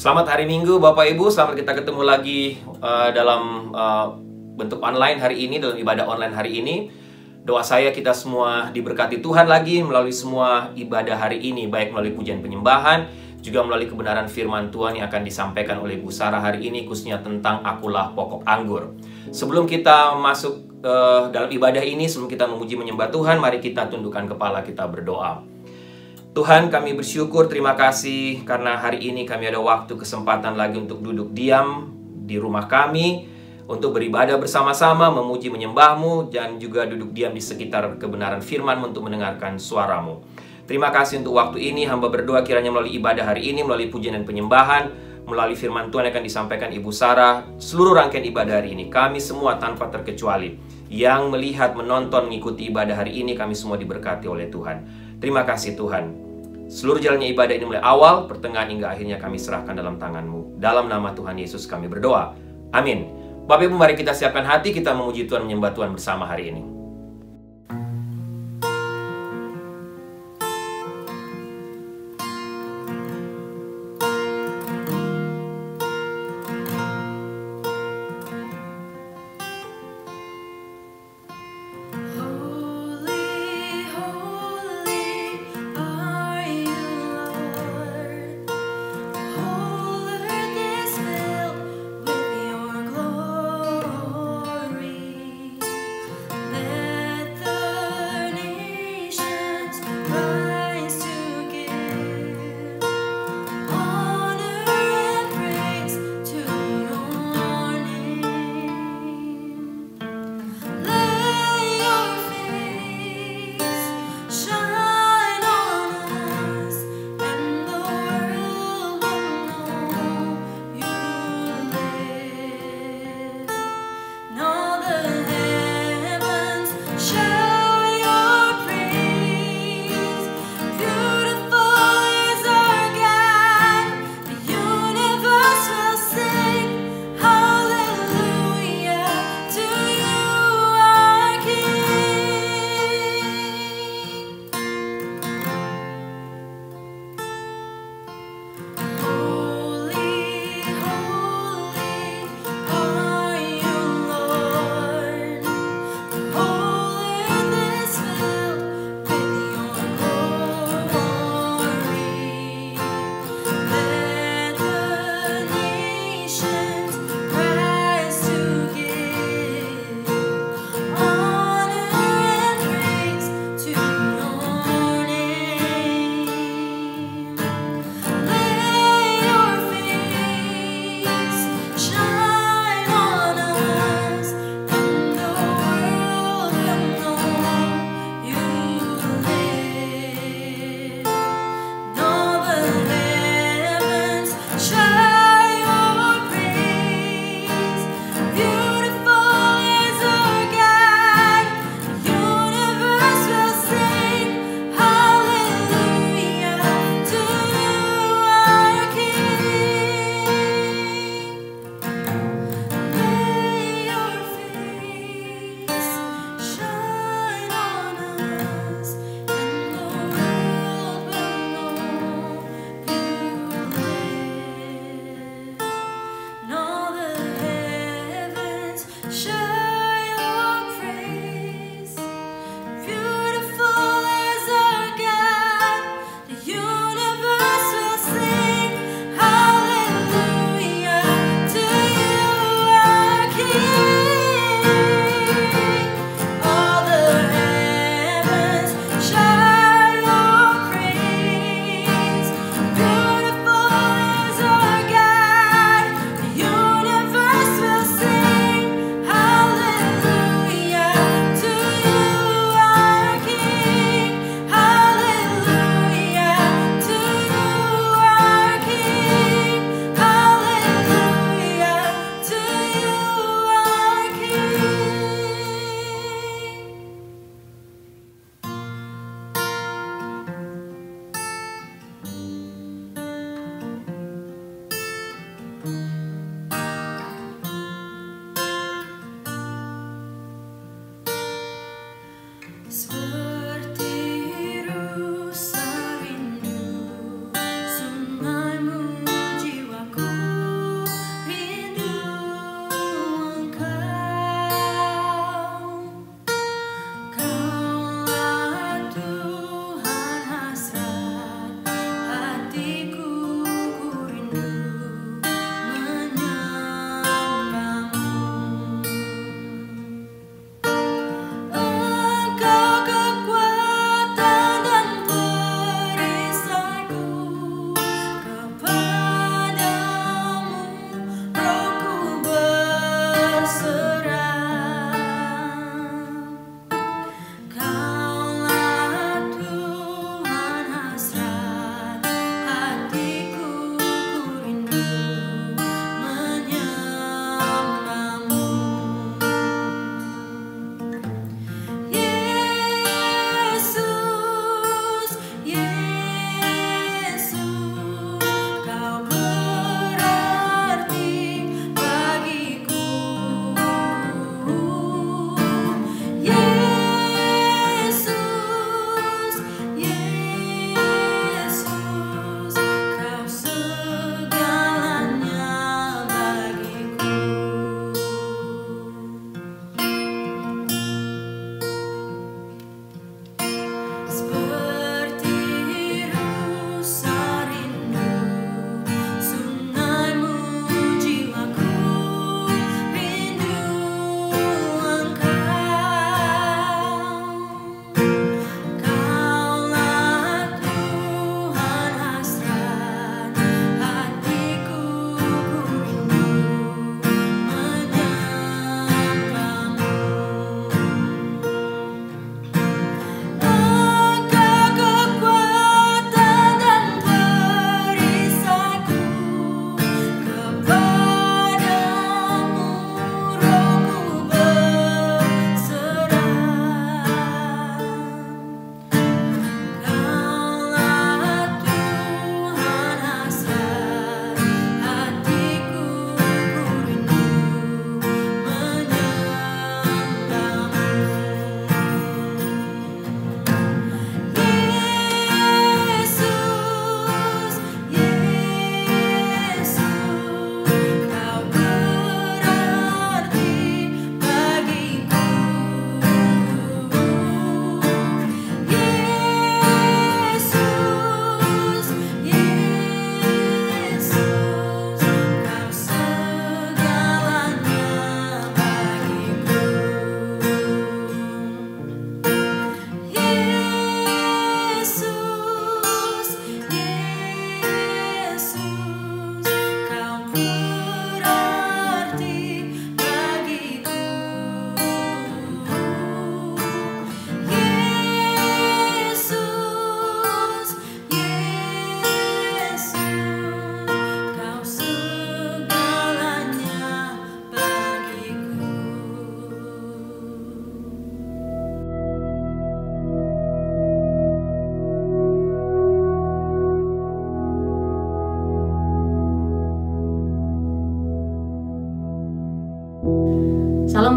Selamat hari Minggu Bapak Ibu, selamat kita ketemu lagi dalam bentuk online hari ini, dalam ibadah online hari ini. Doa saya kita semua diberkati Tuhan lagi melalui semua ibadah hari ini, baik melalui pujian penyembahan, juga melalui kebenaran firman Tuhan yang akan disampaikan oleh Bu Sarah hari ini, khususnya tentang Akulah Pokok Anggur. Sebelum kita masuk dalam ibadah ini, sebelum kita memuji menyembah Tuhan, mari kita tundukkan kepala, kita berdoa. Tuhan, kami bersyukur, terima kasih karena hari ini kami ada waktu kesempatan lagi untuk duduk diam di rumah kami, untuk beribadah bersama-sama, memuji menyembah-Mu, dan juga duduk diam di sekitar kebenaran firman-Mu untuk mendengarkan suara-Mu. Terima kasih untuk waktu ini, hamba berdoa kiranya melalui ibadah hari ini, melalui pujian dan penyembahan, melalui firman Tuhan yang akan disampaikan Ibu Sarah, seluruh rangkaian ibadah hari ini, kami semua tanpa terkecuali, yang melihat, menonton, mengikuti ibadah hari ini, kami semua diberkati oleh Tuhan. Terima kasih Tuhan. Seluruh jalannya ibadah ini mulai awal, pertengahan hingga akhirnya kami serahkan dalam tangan-Mu. Dalam nama Tuhan Yesus kami berdoa. Amin. Bapak Ibu, mari kita siapkan hati, kita memuji Tuhan, menyembah Tuhan bersama hari ini. Let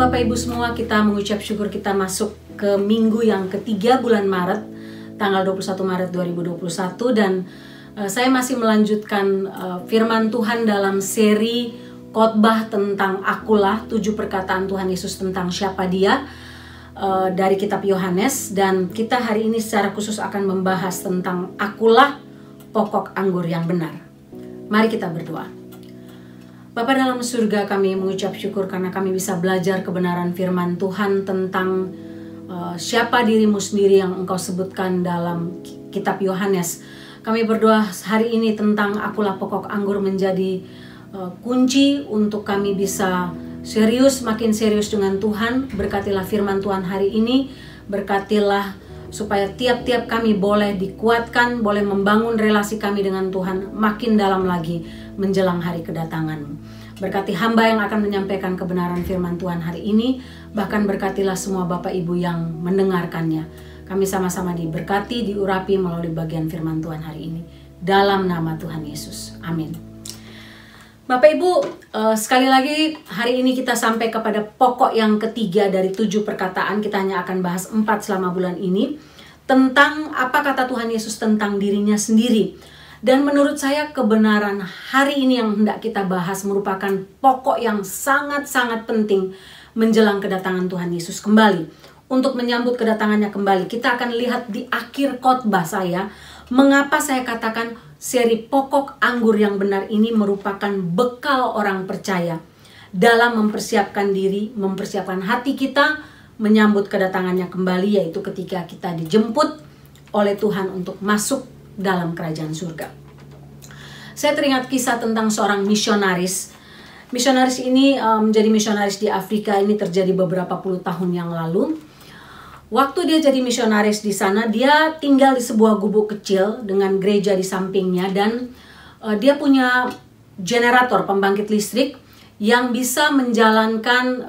Bapak Ibu semua, kita mengucap syukur kita masuk ke minggu yang ketiga bulan Maret, tanggal 21 Maret 2021, dan saya masih melanjutkan firman Tuhan dalam seri khotbah tentang akulah, 7 perkataan Tuhan Yesus tentang siapa Dia, dari kitab Yohanes. Dan kita hari ini secara khusus akan membahas tentang akulah pokok anggur yang benar. Mari kita berdoa. Bapa dalam surga, kami mengucap syukur karena kami bisa belajar kebenaran firman Tuhan tentang siapa dirimu sendiri yang engkau sebutkan dalam kitab Yohanes. Kami berdoa hari ini tentang akulah pokok anggur menjadi kunci untuk kami bisa serius, makin serius dengan Tuhan. Berkatilah firman Tuhan hari ini, berkatilah supaya tiap-tiap kami boleh dikuatkan, boleh membangun relasi kami dengan Tuhan makin dalam lagi menjelang hari kedatangan-Mu. Berkati hamba yang akan menyampaikan kebenaran firman Tuhan hari ini, bahkan berkatilah semua Bapak Ibu yang mendengarkannya. Kami sama-sama diberkati, diurapi melalui bagian firman Tuhan hari ini. Dalam nama Tuhan Yesus. Amin. Bapak Ibu, sekali lagi hari ini kita sampai kepada pokok yang ketiga dari 7 perkataan. Kita hanya akan bahas 4 selama bulan ini, tentang apa kata Tuhan Yesus tentang dirinya sendiri. Dan menurut saya kebenaran hari ini yang hendak kita bahas merupakan pokok yang sangat-sangat penting menjelang kedatangan Tuhan Yesus kembali. Untuk menyambut kedatangannya kembali, kita akan lihat di akhir khotbah saya, mengapa saya katakan seri pokok anggur yang benar ini merupakan bekal orang percaya dalam mempersiapkan diri, mempersiapkan hati kita menyambut kedatangannya kembali, yaitu ketika kita dijemput oleh Tuhan untuk masuk dalam kerajaan surga. Saya teringat kisah tentang seorang misionaris. Misionaris ini menjadi misionaris di Afrika. Ini terjadi beberapa puluh tahun yang lalu. Waktu dia jadi misionaris di sana, dia tinggal di sebuah gubuk kecil dengan gereja di sampingnya, dan dia punya generator pembangkit listrik yang bisa menjalankan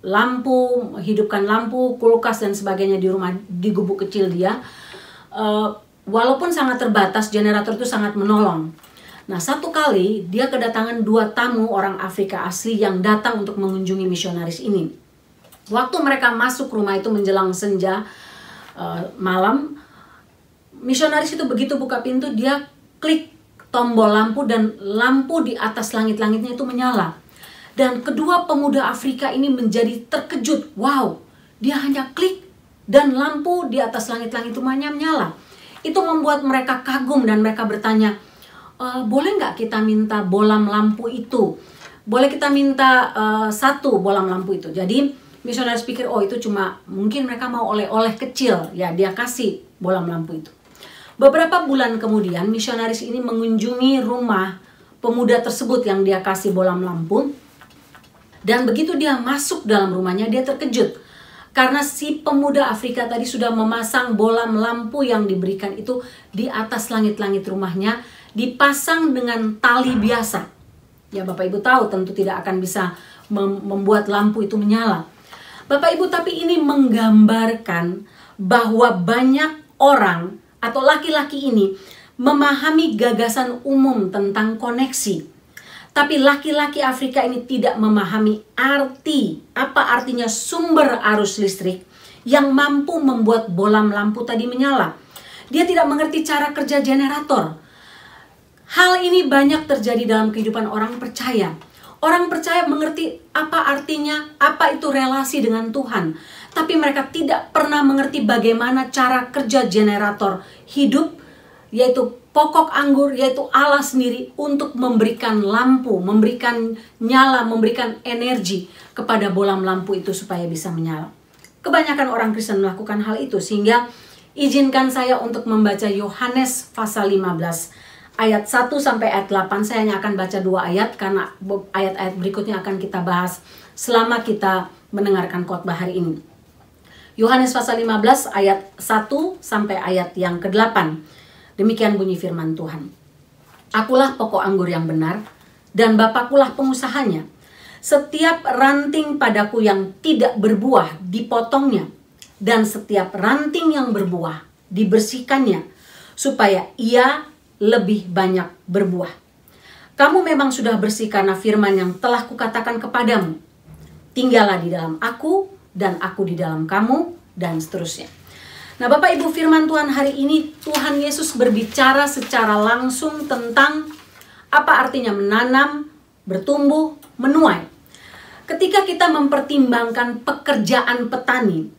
lampu, hidupkan lampu, kulkas dan sebagainya di rumah, di gubuk kecil dia. Walaupun sangat terbatas, generator itu sangat menolong. Nah, satu kali dia kedatangan 2 tamu orang Afrika asli yang datang untuk mengunjungi misionaris ini. Waktu mereka masuk rumah itu menjelang senja malam, misionaris itu begitu buka pintu, dia klik tombol lampu dan lampu di atas langit-langitnya itu menyala. Dan kedua pemuda Afrika ini menjadi terkejut. Wow, dia hanya klik dan lampu di atas langit-langit itu menyala. Itu membuat mereka kagum dan mereka bertanya, boleh nggak kita minta bolam lampu itu? Boleh kita minta 1 bolam lampu itu? Jadi misionaris pikir, oh itu cuma mungkin mereka mau oleh-oleh kecil. Ya, dia kasih bolam lampu itu. Beberapa bulan kemudian misionaris ini mengunjungi rumah pemuda tersebut yang dia kasih bolam lampu. Dan begitu dia masuk dalam rumahnya, dia terkejut. Karena si pemuda Afrika tadi sudah memasang bolam lampu yang diberikan itu di atas langit-langit rumahnya, dipasang dengan tali biasa. Ya, Bapak Ibu tahu tentu tidak akan bisa membuat lampu itu menyala. Bapak Ibu, tapi ini menggambarkan bahwa banyak orang atau laki-laki ini memahami gagasan umum tentang koneksi. Tapi laki-laki Afrika ini tidak memahami apa artinya sumber arus listrik yang mampu membuat bolam lampu tadi menyala. Dia tidak mengerti cara kerja generator. Hal ini banyak terjadi dalam kehidupan orang percaya. Orang percaya mengerti apa artinya, apa itu relasi dengan Tuhan. Tapi mereka tidak pernah mengerti bagaimana cara kerja generator hidup, yaitu pokok anggur, yaitu Allah sendiri, untuk memberikan lampu, memberikan nyala, memberikan energi kepada bolam lampu itu supaya bisa menyala. Kebanyakan orang Kristen melakukan hal itu, sehingga izinkan saya untuk membaca Yohanes pasal 15 ayat 1 sampai ayat 8. Saya hanya akan baca 2 ayat karena ayat-ayat berikutnya akan kita bahas selama kita mendengarkan khotbah hari ini. Yohanes pasal 15 ayat 1 sampai ayat yang ke-8. Demikian bunyi firman Tuhan. Akulah pokok anggur yang benar, dan Bapakulah pengusahanya. Setiap ranting padaku yang tidak berbuah dipotongnya, dan setiap ranting yang berbuah dibersihkannya, supaya ia lebih banyak berbuah. Kamu memang sudah bersih karena firman yang telah kukatakan kepadamu. Tinggallah di dalam aku dan aku di dalam kamu, dan seterusnya. Nah, Bapak Ibu, firman Tuhan hari ini, Tuhan Yesus berbicara secara langsung tentang apa artinya menanam, bertumbuh, menuai. Ketika kita mempertimbangkan pekerjaan petani,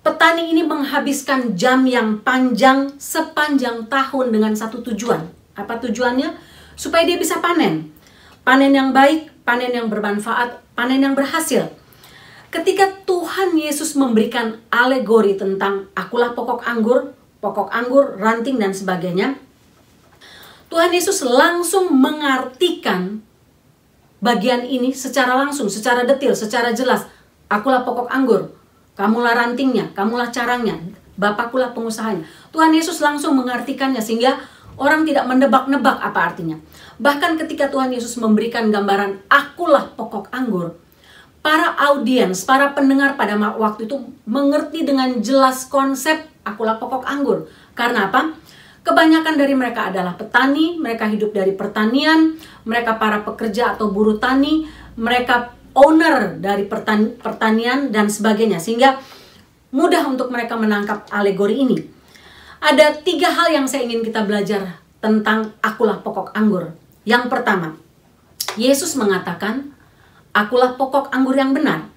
petani ini menghabiskan jam yang panjang sepanjang tahun dengan satu tujuan. Apa tujuannya? Supaya dia bisa panen. Panen yang baik, panen yang bermanfaat, panen yang berhasil. Ketika Tuhan Yesus memberikan alegori tentang akulah pokok anggur, ranting dan sebagainya, Tuhan Yesus langsung mengartikan bagian ini secara langsung, secara detail, secara jelas. Akulah pokok anggur, kamulah rantingnya, kamulah carangnya, Bapakulah pengusahanya. Tuhan Yesus langsung mengartikannya sehingga orang tidak menebak-nebak apa artinya. Bahkan ketika Tuhan Yesus memberikan gambaran akulah pokok anggur, para audiens, para pendengar pada waktu itu mengerti dengan jelas konsep akulah pokok anggur. Karena apa? Kebanyakan dari mereka adalah petani, mereka hidup dari pertanian, mereka para pekerja atau buruh tani, mereka owner dari pertanian dan sebagainya. Sehingga mudah untuk mereka menangkap alegori ini. Ada 3 hal yang saya ingin kita belajar tentang akulah pokok anggur. Yang pertama, Yesus mengatakan, akulah pokok anggur yang benar.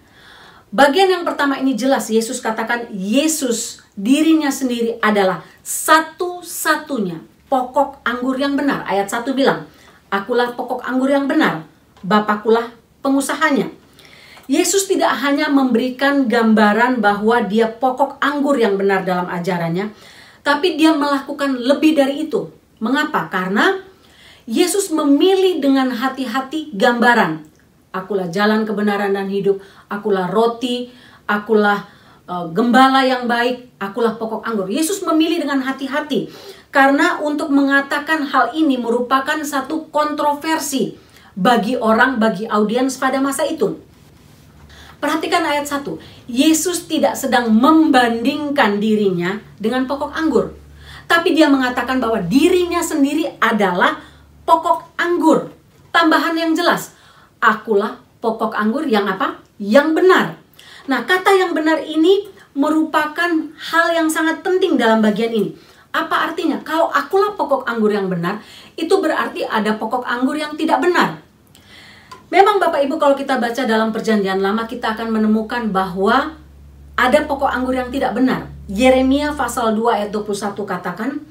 Bagian yang pertama ini jelas, Yesus katakan Yesus dirinya sendiri adalah satu-satunya pokok anggur yang benar. Ayat 1 bilang, akulah pokok anggur yang benar, Bapakulah pengusahanya. Yesus tidak hanya memberikan gambaran bahwa dia pokok anggur yang benar dalam ajarannya, tapi dia melakukan lebih dari itu. Mengapa? Karena Yesus memilih dengan hati-hati gambaran. Akulah jalan kebenaran dan hidup, akulah roti, akulah gembala yang baik, akulah pokok anggur. Yesus memilih dengan hati-hati karena untuk mengatakan hal ini merupakan satu kontroversi bagi orang, bagi audiens pada masa itu. Perhatikan ayat 1. Yesus tidak sedang membandingkan dirinya dengan pokok anggur, tapi dia mengatakan bahwa dirinya sendiri adalah pokok anggur. Tambahan yang jelas, akulah pokok anggur yang apa? Yang benar. Nah, kata yang benar ini merupakan hal yang sangat penting dalam bagian ini. Apa artinya? Kalau akulah pokok anggur yang benar, itu berarti ada pokok anggur yang tidak benar. Memang Bapak Ibu, kalau kita baca dalam Perjanjian Lama, kita akan menemukan bahwa ada pokok anggur yang tidak benar. Yeremia pasal 2 ayat 21 katakan,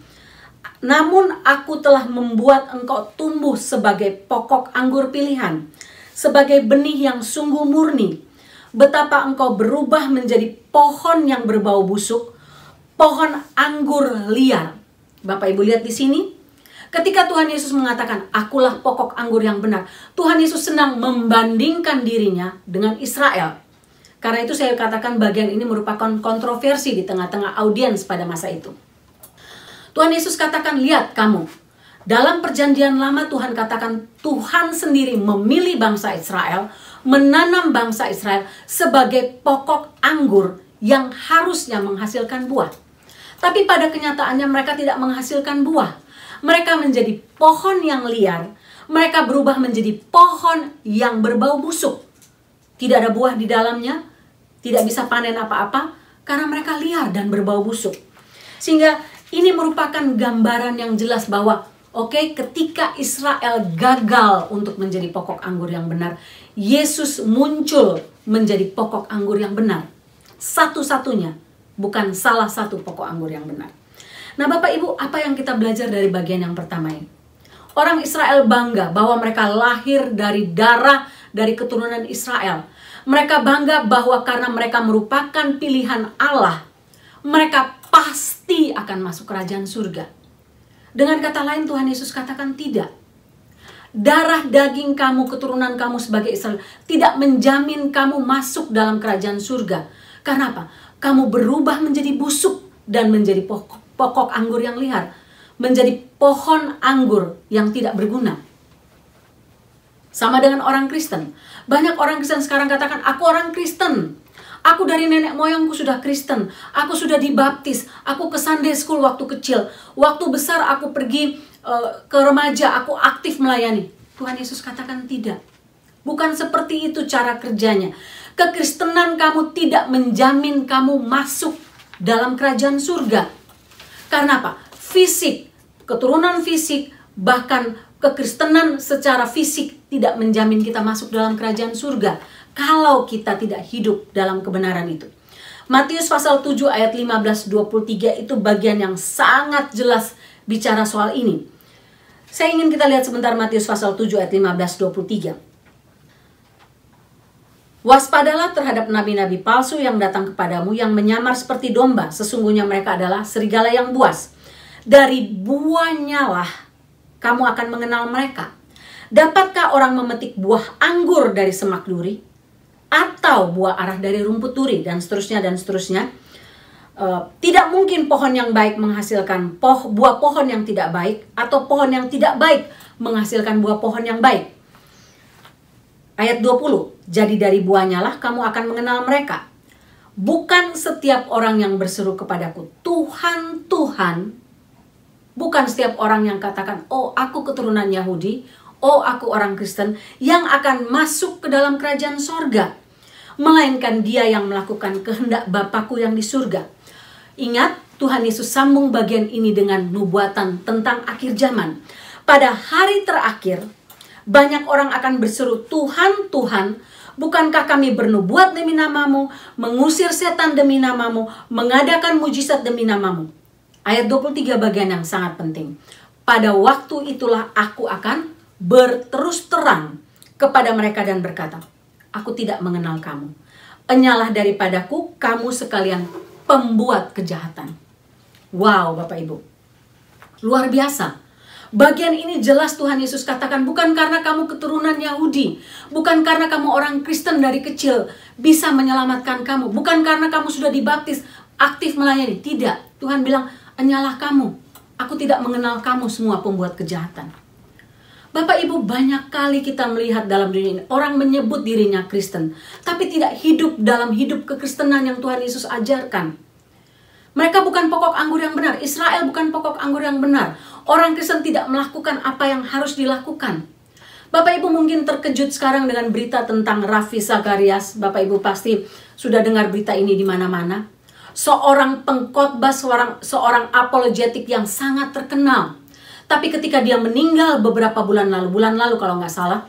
namun aku telah membuat engkau tumbuh sebagai pokok anggur pilihan, sebagai benih yang sungguh murni. Betapa engkau berubah menjadi pohon yang berbau busuk, pohon anggur liar. Bapak Ibu lihat di sini, ketika Tuhan Yesus mengatakan, akulah pokok anggur yang benar, Tuhan Yesus senang membandingkan dirinya dengan Israel. Karena itu saya katakan bagian ini merupakan kontroversi di tengah-tengah audiens pada masa itu. Tuhan Yesus katakan, lihat kamu, dalam Perjanjian Lama Tuhan katakan Tuhan sendiri memilih bangsa Israel, menanam bangsa Israel sebagai pokok anggur yang harusnya menghasilkan buah. Tapi pada kenyataannya mereka tidak menghasilkan buah. Mereka menjadi pohon yang liar, mereka berubah menjadi pohon yang berbau busuk. Tidak ada buah di dalamnya, tidak bisa panen apa-apa karena mereka liar dan berbau busuk. Sehingga ini merupakan gambaran yang jelas bahwa ketika Israel gagal untuk menjadi pokok anggur yang benar, Yesus muncul menjadi pokok anggur yang benar. Satu-satunya, bukan salah satu pokok anggur yang benar. Nah Bapak Ibu, apa yang kita belajar dari bagian yang pertama ini? Orang Israel bangga bahwa mereka lahir dari darah, dari keturunan Israel. Mereka bangga bahwa karena mereka merupakan pilihan Allah, mereka pasti akan masuk kerajaan surga. Dengan kata lain Tuhan Yesus katakan tidak. Darah daging kamu, keturunan kamu sebagai Israel tidak menjamin kamu masuk dalam kerajaan surga. Karena apa? Kamu berubah menjadi busuk dan menjadi pokok anggur yang liar. Menjadi pohon anggur yang tidak berguna. Sama dengan orang Kristen. Banyak orang Kristen sekarang katakan, aku orang Kristen. Aku dari nenek moyangku sudah Kristen. Aku sudah dibaptis. Aku ke Sunday School waktu kecil. Waktu besar aku pergi ke remaja. Aku aktif melayani. Tuhan Yesus katakan tidak. Bukan seperti itu cara kerjanya. Kekristenan kamu tidak menjamin kamu masuk dalam kerajaan surga. Karena apa? Fisik, keturunan fisik, bahkan kekristenan secara fisik tidak menjamin kita masuk dalam kerajaan surga kalau kita tidak hidup dalam kebenaran itu. Matius pasal 7 ayat 15-23 itu bagian yang sangat jelas bicara soal ini. Saya ingin kita lihat sebentar Matius pasal 7 ayat 15-23. Waspadalah terhadap nabi-nabi palsu yang datang kepadamu, yang menyamar seperti domba, sesungguhnya mereka adalah serigala yang buas. Dari buahnya lah kamu akan mengenal mereka. Dapatkah orang memetik buah anggur dari semak duri, atau buah arah dari rumput duri, dan seterusnya dan seterusnya. Tidak mungkin pohon yang baik menghasilkan buah pohon yang tidak baik, atau pohon yang tidak baik menghasilkan buah pohon yang baik. Ayat 20, jadi dari buahnya lah kamu akan mengenal mereka. Bukan setiap orang yang berseru kepadaku, Tuhan, Tuhan. Bukan setiap orang yang katakan, oh aku keturunan Yahudi, oh aku orang Kristen, yang akan masuk ke dalam kerajaan sorga. Melainkan dia yang melakukan kehendak Bapakku yang di surga. Ingat, Tuhan Yesus sambung bagian ini dengan nubuatan tentang akhir zaman. Pada hari terakhir, banyak orang akan berseru, Tuhan, Tuhan, bukankah kami bernubuat demi namamu, mengusir setan demi namamu, mengadakan mujizat demi namamu. Ayat 23 bagian yang sangat penting. Pada waktu itulah aku akan berterus terang kepada mereka dan berkata, aku tidak mengenal kamu. Enyalah daripadaku kamu sekalian pembuat kejahatan. Wow, Bapak Ibu. Luar biasa. Bagian ini jelas Tuhan Yesus katakan, bukan karena kamu keturunan Yahudi, bukan karena kamu orang Kristen dari kecil bisa menyelamatkan kamu, bukan karena kamu sudah dibaptis, aktif melayani. Tidak, Tuhan bilang, enyalah kamu. Aku tidak mengenal kamu semua pembuat kejahatan. Bapak Ibu, banyak kali kita melihat dalam dunia ini orang menyebut dirinya Kristen, tapi tidak hidup dalam hidup kekristenan yang Tuhan Yesus ajarkan. Mereka bukan pokok anggur yang benar. Israel bukan pokok anggur yang benar. Orang Kristen tidak melakukan apa yang harus dilakukan. Bapak Ibu mungkin terkejut sekarang dengan berita tentang Ravi Zacharias. Bapak Ibu pasti sudah dengar berita ini di mana-mana. Seorang pengkhotbah, seorang apologetik yang sangat terkenal. Tapi ketika dia meninggal beberapa bulan lalu kalau nggak salah,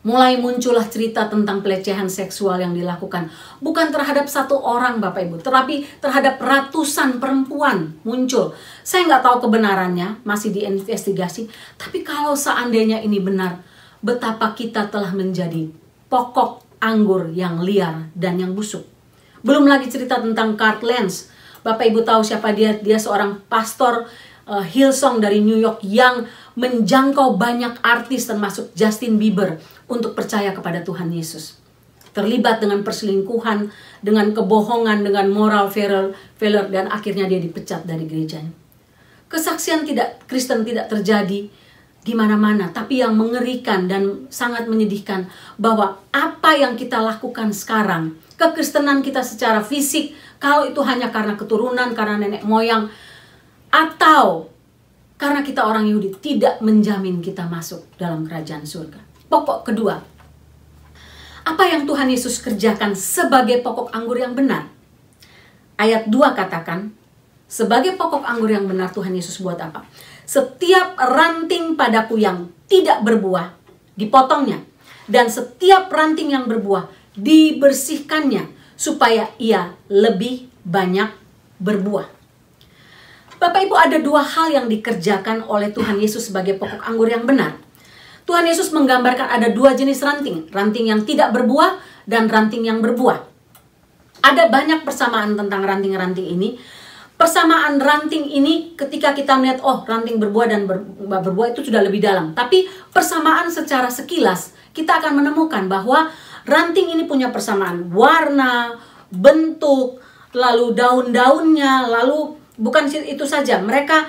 mulai muncullah cerita tentang pelecehan seksual yang dilakukan. Bukan terhadap satu orang Bapak Ibu, tetapi terhadap ratusan perempuan muncul. Saya nggak tahu kebenarannya, masih diinvestigasi. Tapi kalau seandainya ini benar, betapa kita telah menjadi pokok anggur yang liar dan yang busuk. Belum lagi cerita tentang Kurt Lenz. Bapak Ibu tahu siapa dia? Dia seorang pastor Hillsong dari New York yang menjangkau banyak artis termasuk Justin Bieber untuk percaya kepada Tuhan Yesus. Terlibat dengan perselingkuhan, dengan kebohongan, dengan moral failure, dan akhirnya dia dipecat dari gerejanya. Kesaksian Kristen tidak terjadi di mana-mana, tapi yang mengerikan dan sangat menyedihkan bahwa apa yang kita lakukan sekarang, kekristenan kita secara fisik, kalau itu hanya karena keturunan, karena nenek moyang, atau karena kita orang Yahudi, tidak menjamin kita masuk dalam kerajaan surga. Pokok kedua, apa yang Tuhan Yesus kerjakan sebagai pokok anggur yang benar? Ayat 2 katakan, sebagai pokok anggur yang benar Tuhan Yesus buat apa? Setiap ranting padaku yang tidak berbuah, dipotongnya. Dan setiap ranting yang berbuah, dibersihkannya, supaya ia lebih banyak berbuah. Bapak Ibu, ada dua hal yang dikerjakan oleh Tuhan Yesus sebagai pokok anggur yang benar. Tuhan Yesus menggambarkan ada dua jenis ranting. Ranting yang tidak berbuah dan ranting yang berbuah. Ada banyak persamaan tentang ranting-ranting ini. Persamaan ranting ini ketika kita melihat, oh ranting berbuah dan berbuah itu sudah lebih dalam. Tapi persamaan secara sekilas, kita akan menemukan bahwa ranting ini punya persamaan warna, bentuk, lalu daun-daunnya, lalu bukan itu saja, mereka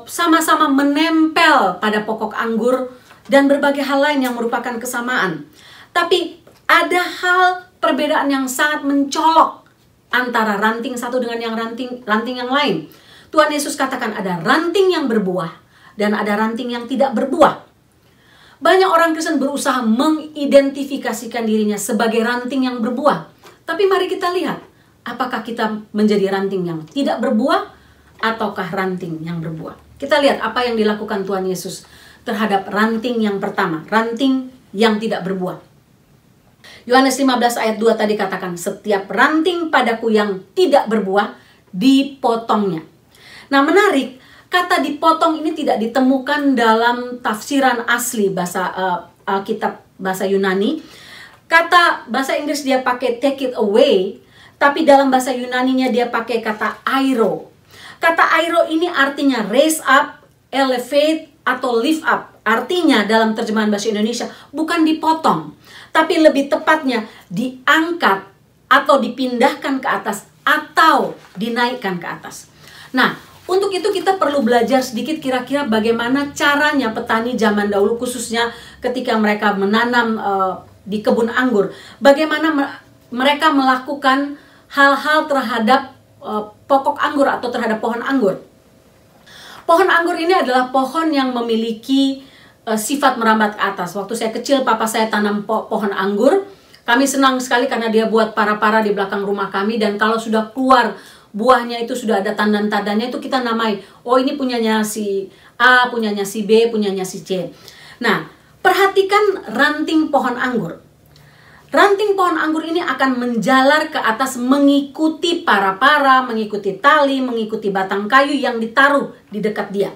sama-sama menempel pada pokok anggur dan berbagai hal lain yang merupakan kesamaan. Tapi ada hal perbedaan yang sangat mencolok antara ranting satu dengan yang ranting yang lain. Tuhan Yesus katakan ada ranting yang berbuah dan ada ranting yang tidak berbuah. Banyak orang Kristen berusaha mengidentifikasikan dirinya sebagai ranting yang berbuah. Tapi mari kita lihat, apakah kita menjadi ranting yang tidak berbuah ataukah ranting yang berbuah. Kita lihat apa yang dilakukan Tuhan Yesus terhadap ranting yang pertama, ranting yang tidak berbuah. Yohanes 15 ayat 2 tadi katakan, setiap ranting padaku yang tidak berbuah, dipotongnya. Nah, menarik, kata dipotong ini tidak ditemukan dalam tafsiran asli bahasa Alkitab bahasa Yunani. Kata bahasa Inggris dia pakai take it away, tapi dalam bahasa Yunaninya dia pakai kata airo. Kata airo ini artinya raise up, elevate, atau lift up. Artinya dalam terjemahan bahasa Indonesia bukan dipotong, tapi lebih tepatnya diangkat atau dipindahkan ke atas atau dinaikkan ke atas. Nah, untuk itu kita perlu belajar sedikit kira-kira bagaimana caranya petani zaman dahulu, khususnya ketika mereka menanam di kebun anggur. Bagaimana mereka melakukan hal-hal terhadap pokok anggur atau terhadap pohon anggur. Pohon anggur ini adalah pohon yang memiliki sifat merambat ke atas. Waktu saya kecil, papa saya tanam pohon anggur. Kami senang sekali karena dia buat para-para di belakang rumah kami. Dan kalau sudah keluar buahnya itu sudah ada tanda-tandanya, itu kita namai. Oh, ini punyanya si A, punyanya si B, punyanya si C. Nah, perhatikan ranting pohon anggur. Ranting pohon anggur ini akan menjalar ke atas mengikuti para-para, mengikuti tali, mengikuti batang kayu yang ditaruh di dekat dia.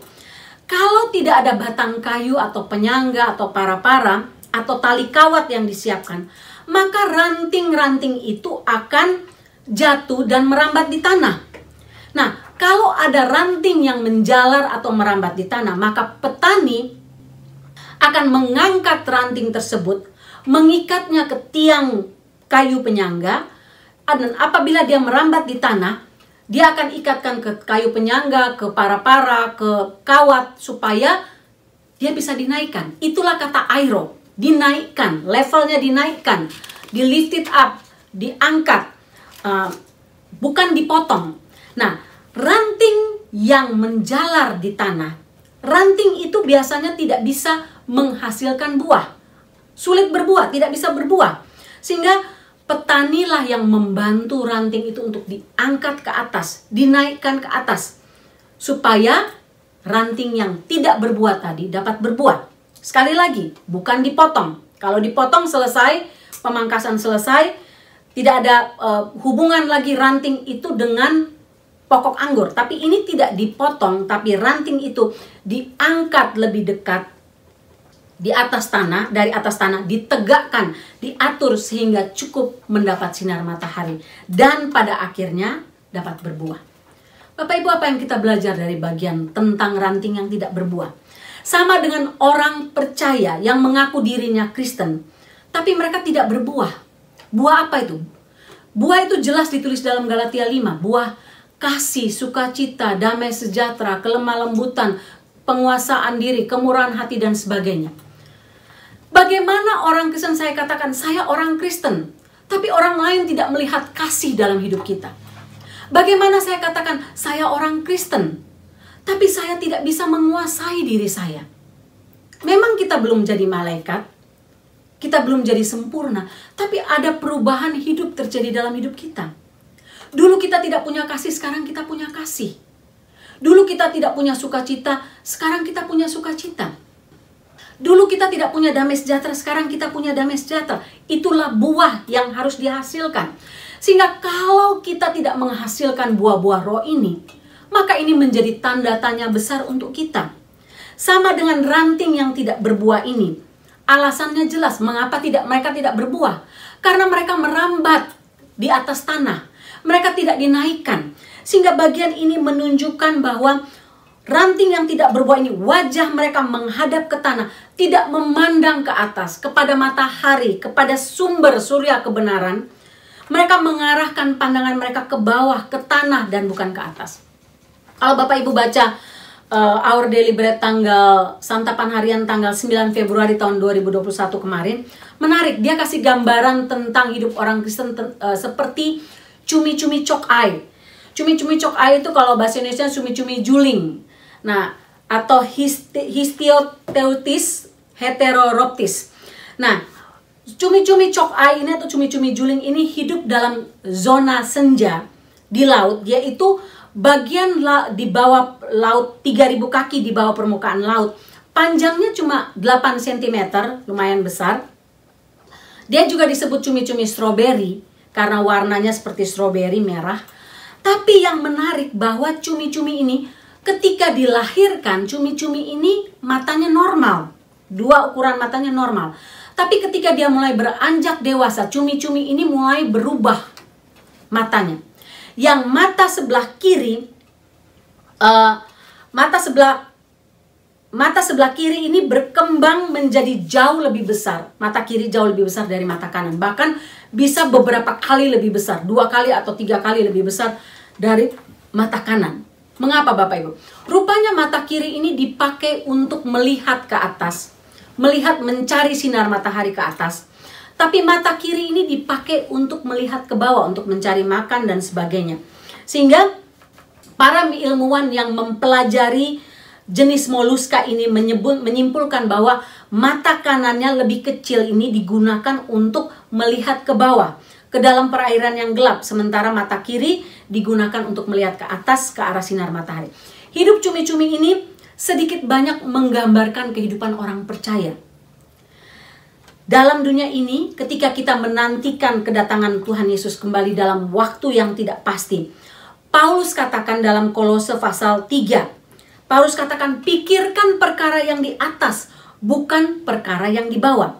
Kalau tidak ada batang kayu atau penyangga atau para-para atau tali kawat yang disiapkan, maka ranting-ranting itu akan jatuh dan merambat di tanah. Nah, kalau ada ranting yang menjalar atau merambat di tanah, maka petani akan mengangkat ranting tersebut, mengikatnya ke tiang kayu penyangga, dan apabila dia merambat di tanah, dia akan ikatkan ke kayu penyangga, ke para-para, ke kawat, supaya dia bisa dinaikkan. Itulah kata airo, dinaikkan, levelnya dinaikkan, di lift it up, diangkat, bukan dipotong. Nah, ranting yang menjalar di tanah, ranting itu biasanya tidak bisa menghasilkan buah. Sulit berbuah, tidak bisa berbuah. Sehingga petanilah yang membantu ranting itu untuk diangkat ke atas, dinaikkan ke atas, supaya ranting yang tidak berbuah tadi dapat berbuah. Sekali lagi, bukan dipotong. Kalau dipotong selesai, pemangkasan selesai, tidak ada hubungan lagi ranting itu dengan pokok anggur. Tapi ini tidak dipotong, tapi ranting itu diangkat lebih dekat di atas tanah, dari atas tanah ditegakkan, diatur sehingga cukup mendapat sinar matahari dan pada akhirnya dapat berbuah. Bapak Ibu, apa yang kita belajar dari bagian tentang ranting yang tidak berbuah? Sama dengan orang percaya yang mengaku dirinya Kristen, tapi mereka tidak berbuah. Buah apa itu? Buah itu jelas ditulis dalam Galatia 5, buah kasih, sukacita, damai sejahtera, kelemah lembutan, penguasaan diri, kemurahan hati dan sebagainya. Bagaimana orang Kristen, saya katakan saya orang Kristen, tapi orang lain tidak melihat kasih dalam hidup kita. Bagaimana saya katakan saya orang Kristen, tapi saya tidak bisa menguasai diri saya. Memang kita belum jadi malaikat, kita belum jadi sempurna, tapi ada perubahan hidup terjadi dalam hidup kita. Dulu kita tidak punya kasih, sekarang kita punya kasih. Dulu kita tidak punya sukacita, sekarang kita punya sukacita. Dulu kita tidak punya damai sejahtera, sekarang kita punya damai sejahtera. Itulah buah yang harus dihasilkan. Sehingga kalau kita tidak menghasilkan buah-buah roh ini, maka ini menjadi tanda tanya besar untuk kita. Sama dengan ranting yang tidak berbuah ini. Alasannya jelas, mengapa mereka tidak berbuah? Karena mereka merambat di atas tanah. Mereka tidak dinaikkan. Sehingga bagian ini menunjukkan bahwa ranting yang tidak berbuah ini, wajah mereka menghadap ke tanah, tidak memandang ke atas, kepada matahari, kepada sumber surya kebenaran. Mereka mengarahkan pandangan mereka ke bawah, ke tanah, dan bukan ke atas. Kalau Bapak Ibu baca Our Daily Bread santapan harian tanggal 9 Februari tahun 2021 kemarin, menarik, dia kasih gambaran tentang hidup orang Kristen seperti cumi-cumi cok ai. Cumi-cumi cok ai itu kalau bahasa Indonesia cumi-cumi juling. Nah, atau histioteotis Heteroroptis. Nah, cumi-cumi cokay ini atau cumi-cumi juling ini hidup dalam zona senja di laut, yaitu bagian di bawah laut, 3000 kaki di bawah permukaan laut. Panjangnya cuma 8 cm, lumayan besar. Dia juga disebut cumi-cumi stroberi karena warnanya seperti stroberi merah. Tapi yang menarik bahwa cumi-cumi ini ketika dilahirkan, cumi-cumi ini matanya normal. Dua ukuran matanya normal. Tapi ketika dia mulai beranjak dewasa, cumi-cumi ini mulai berubah matanya. Yang mata sebelah kiri, mata sebelah kiri ini berkembang menjadi jauh lebih besar. Mata kiri jauh lebih besar dari mata kanan. Bahkan bisa beberapa kali lebih besar. 2 kali atau 3 kali lebih besar dari mata kanan. Mengapa Bapak Ibu? Rupanya mata kiri ini dipakai untuk melihat ke atas. Melihat mencari sinar matahari ke atas. Tapi mata kiri ini dipakai untuk melihat ke bawah. Untuk mencari makan dan sebagainya. Sehingga para ilmuwan yang mempelajari jenis moluska ini menyimpulkan bahwa mata kanannya lebih kecil ini digunakan untuk melihat ke bawah, ke dalam perairan yang gelap, sementara mata kiri digunakan untuk melihat ke atas, ke arah sinar matahari. Hidup cumi-cumi ini sedikit banyak menggambarkan kehidupan orang percaya. Dalam dunia ini, ketika kita menantikan kedatangan Tuhan Yesus kembali dalam waktu yang tidak pasti, Paulus katakan dalam Kolose pasal 3, Paulus katakan, pikirkan perkara yang di atas, bukan perkara yang di bawah.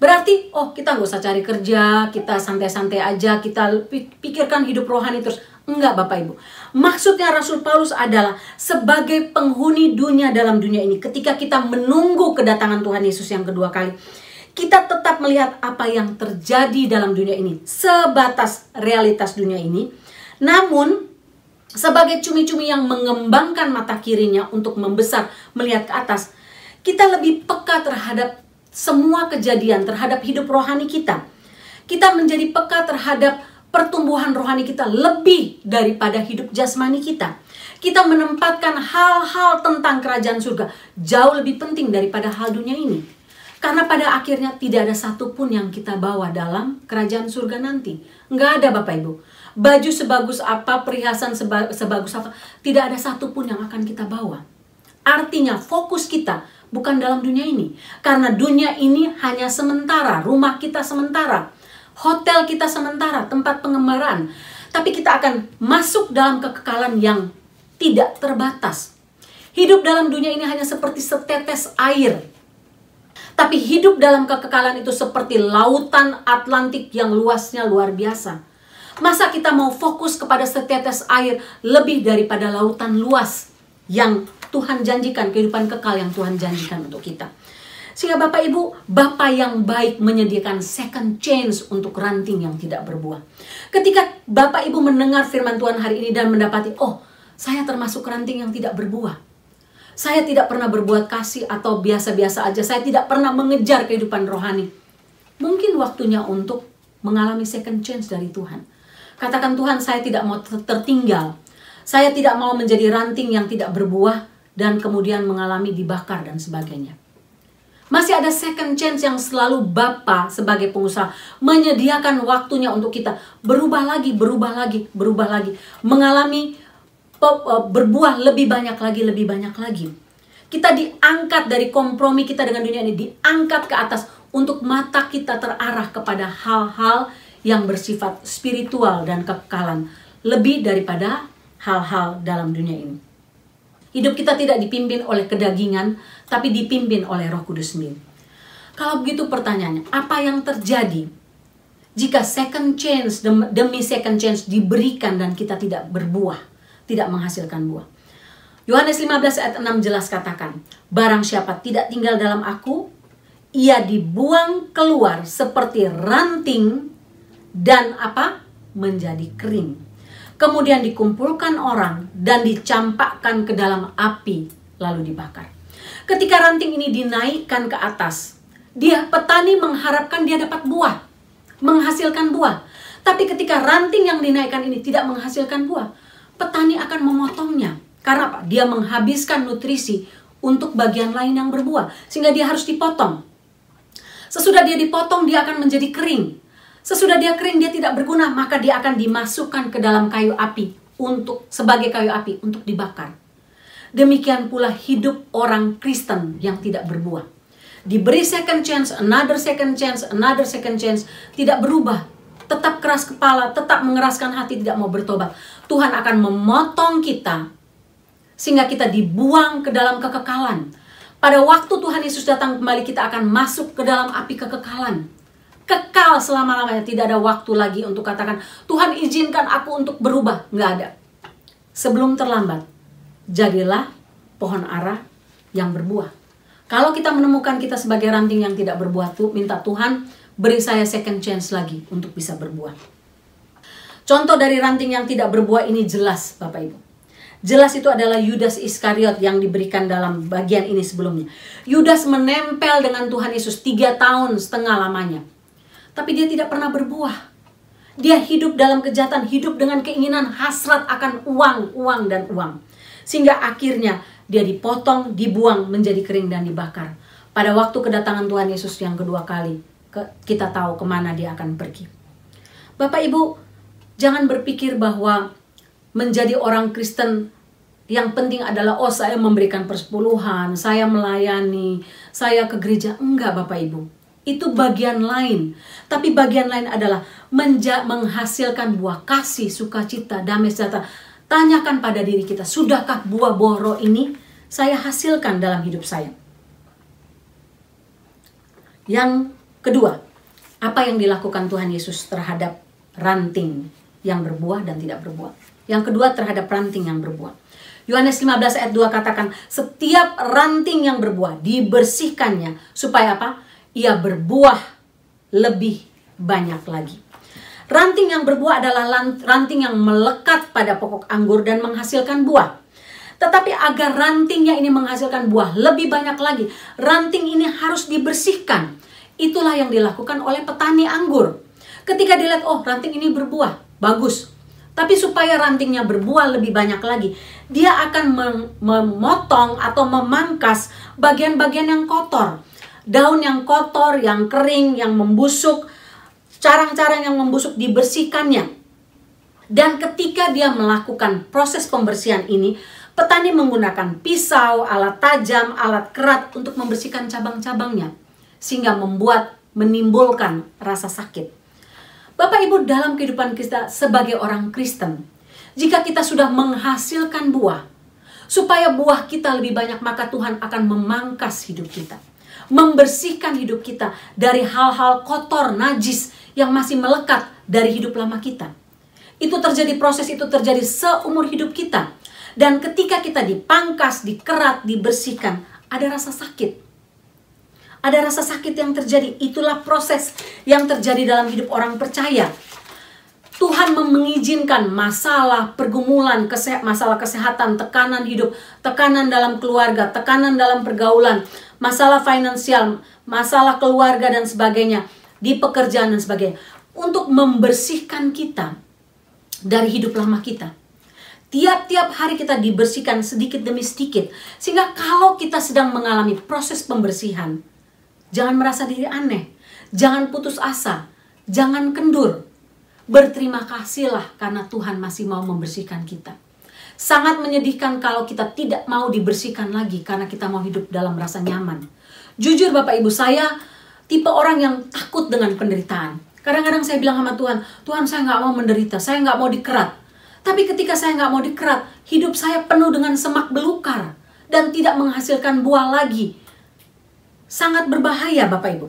Berarti, kita nggak usah cari kerja, kita santai-santai aja, kita pikirkan hidup rohani terus. Enggak Bapak Ibu. Maksudnya Rasul Paulus adalah sebagai penghuni dunia dalam dunia ini, ketika kita menunggu kedatangan Tuhan Yesus yang kedua kali, kita tetap melihat apa yang terjadi dalam dunia ini, sebatas realitas dunia ini. Namun, sebagai cumi-cumi yang mengembangkan mata kirinya untuk membesar, melihat ke atas, kita lebih peka terhadap semua kejadian, terhadap hidup rohani kita. Kita menjadi peka terhadap pertumbuhan rohani kita lebih daripada hidup jasmani kita. Kita menempatkan hal-hal tentang kerajaan surga jauh lebih penting daripada hal dunia ini. Karena pada akhirnya tidak ada satupun yang kita bawa dalam kerajaan surga nanti. Nggak ada Bapak Ibu. Baju sebagus apa, perhiasan sebagus apa, tidak ada satupun yang akan kita bawa. Artinya fokus kita bukan dalam dunia ini. Karena dunia ini hanya sementara, rumah kita sementara, hotel kita sementara, tempat pengembaraan. Tapi kita akan masuk dalam kekekalan yang tidak terbatas. Hidup dalam dunia ini hanya seperti setetes air. Tapi hidup dalam kekekalan itu seperti lautan Atlantik yang luasnya luar biasa. Masa kita mau fokus kepada setetes air lebih daripada lautan luas yang Tuhan janjikan, kehidupan kekal yang Tuhan janjikan untuk kita. Sehingga Bapak Ibu, Bapa yang baik menyediakan second chance untuk ranting yang tidak berbuah. Ketika Bapak Ibu mendengar firman Tuhan hari ini dan mendapati, saya termasuk ranting yang tidak berbuah. Saya tidak pernah berbuat kasih atau biasa-biasa aja. Saya tidak pernah mengejar kehidupan rohani. Mungkin waktunya untuk mengalami second chance dari Tuhan. Katakan, Tuhan, saya tidak mau tertinggal. Saya tidak mau menjadi ranting yang tidak berbuah dan kemudian mengalami dibakar dan sebagainya. Masih ada second chance yang selalu Bapa sebagai pengusaha menyediakan waktunya untuk kita berubah lagi, mengalami berbuah lebih banyak lagi. Kita diangkat dari kompromi kita dengan dunia ini, diangkat ke atas untuk mata kita terarah kepada hal-hal yang bersifat spiritual dan kekekalan lebih daripada hal-hal dalam dunia ini. Hidup kita tidak dipimpin oleh kedagingan, tapi dipimpin oleh Roh Kudus sendiri. Kalau begitu pertanyaannya, apa yang terjadi jika second chance demi second chance diberikan dan kita tidak berbuah, tidak menghasilkan buah? Yohanes 15 ayat 6 jelas katakan, barang siapa tidak tinggal dalam aku, ia dibuang keluar seperti ranting dan menjadi kering. Kemudian dikumpulkan orang dan dicampakkan ke dalam api lalu dibakar. Ketika ranting ini dinaikkan ke atas, petani mengharapkan dia dapat buah, menghasilkan buah. Tapi ketika ranting yang dinaikkan ini tidak menghasilkan buah, petani akan memotongnya. Karena Dia menghabiskan nutrisi untuk bagian lain yang berbuah. Sehingga dia harus dipotong. Sesudah dia dipotong, dia akan menjadi kering. Sesudah dia kering, dia tidak berguna, maka dia akan dimasukkan ke dalam kayu api sebagai kayu api untuk dibakar. Demikian pula hidup orang Kristen yang tidak berbuah. Diberi second chance, another second chance, another second chance, tidak berubah. Tetap keras kepala, tetap mengeraskan hati, tidak mau bertobat. Tuhan akan memotong kita sehingga kita dibuang ke dalam kekekalan. Pada waktu Tuhan Yesus datang kembali, kita akan masuk ke dalam api kekekalan. Kekal selama-lamanya, tidak ada waktu lagi untuk katakan, Tuhan izinkan aku untuk berubah. Nggak ada. Sebelum terlambat, jadilah pohon ara yang berbuah. Kalau kita menemukan kita sebagai ranting yang tidak berbuah, minta Tuhan, beri saya second chance lagi untuk bisa berbuah. Contoh dari ranting yang tidak berbuah ini jelas, Bapak Ibu. Jelas itu adalah Yudas Iskariot yang diberikan dalam bagian ini sebelumnya. Yudas menempel dengan Tuhan Yesus 3,5 tahun lamanya. Tapi dia tidak pernah berbuah. Dia hidup dalam kejahatan, hidup dengan keinginan hasrat akan uang dan uang. Sehingga akhirnya dia dipotong, dibuang, menjadi kering dan dibakar. Pada waktu kedatangan Tuhan Yesus yang kedua kali, kita tahu kemana dia akan pergi. Bapak Ibu, jangan berpikir bahwa menjadi orang Kristen yang penting adalah, oh saya memberikan persepuluhan, saya melayani, saya ke gereja. Enggak Bapak Ibu. Itu bagian lain. Tapi bagian lain adalah menghasilkan buah kasih, sukacita, damai sejahtera. Tanyakan pada diri kita, sudahkah buah roh ini saya hasilkan dalam hidup saya? Yang kedua, apa yang dilakukan Tuhan Yesus terhadap ranting yang berbuah dan tidak berbuah? Yang kedua, terhadap ranting yang berbuah. Yohanes 15 ayat 2 katakan, setiap ranting yang berbuah dibersihkannya supaya apa? Ia berbuah lebih banyak lagi. Ranting yang berbuah adalah ranting yang melekat pada pokok anggur dan menghasilkan buah. Tetapi agar rantingnya ini menghasilkan buah lebih banyak lagi, ranting ini harus dibersihkan. Itulah yang dilakukan oleh petani anggur. Ketika dilihat, oh ranting ini berbuah, bagus. Tapi supaya rantingnya berbuah lebih banyak lagi, dia akan memotong atau memangkas bagian-bagian yang kotor. Daun yang kotor, yang kering, yang membusuk, carang-carang yang membusuk dibersihkannya. Dan ketika dia melakukan proses pembersihan ini, petani menggunakan pisau, alat tajam, alat kerat untuk membersihkan cabang-cabangnya. Sehingga menimbulkan rasa sakit. Bapak Ibu, dalam kehidupan kita sebagai orang Kristen, jika kita sudah menghasilkan buah, supaya buah kita lebih banyak, maka Tuhan akan memangkas hidup kita. Membersihkan hidup kita dari hal-hal kotor, najis yang masih melekat dari hidup lama kita. Itu terjadi, proses itu terjadi seumur hidup kita. Dan ketika kita dipangkas, dikerat, dibersihkan, ada rasa sakit. Ada rasa sakit yang terjadi. Itulah proses yang terjadi dalam hidup orang percaya. Tuhan mengizinkan masalah, pergumulan, masalah kesehatan, tekanan hidup, tekanan dalam keluarga, tekanan dalam pergaulan, masalah finansial, masalah keluarga dan sebagainya, di pekerjaan dan sebagainya, untuk membersihkan kita dari hidup lama kita. Tiap-tiap hari kita dibersihkan sedikit demi sedikit, sehingga kalau kita sedang mengalami proses pembersihan, jangan merasa diri aneh, jangan putus asa, jangan kendur. Berterima kasihlah karena Tuhan masih mau membersihkan kita. Sangat menyedihkan kalau kita tidak mau dibersihkan lagi karena kita mau hidup dalam rasa nyaman. Jujur Bapak Ibu, saya tipe orang yang takut dengan penderitaan. Kadang-kadang saya bilang sama Tuhan, Tuhan saya nggak mau menderita, saya nggak mau dikerat. Tapi ketika saya nggak mau dikerat, hidup saya penuh dengan semak belukar dan tidak menghasilkan buah lagi. Sangat berbahaya Bapak Ibu.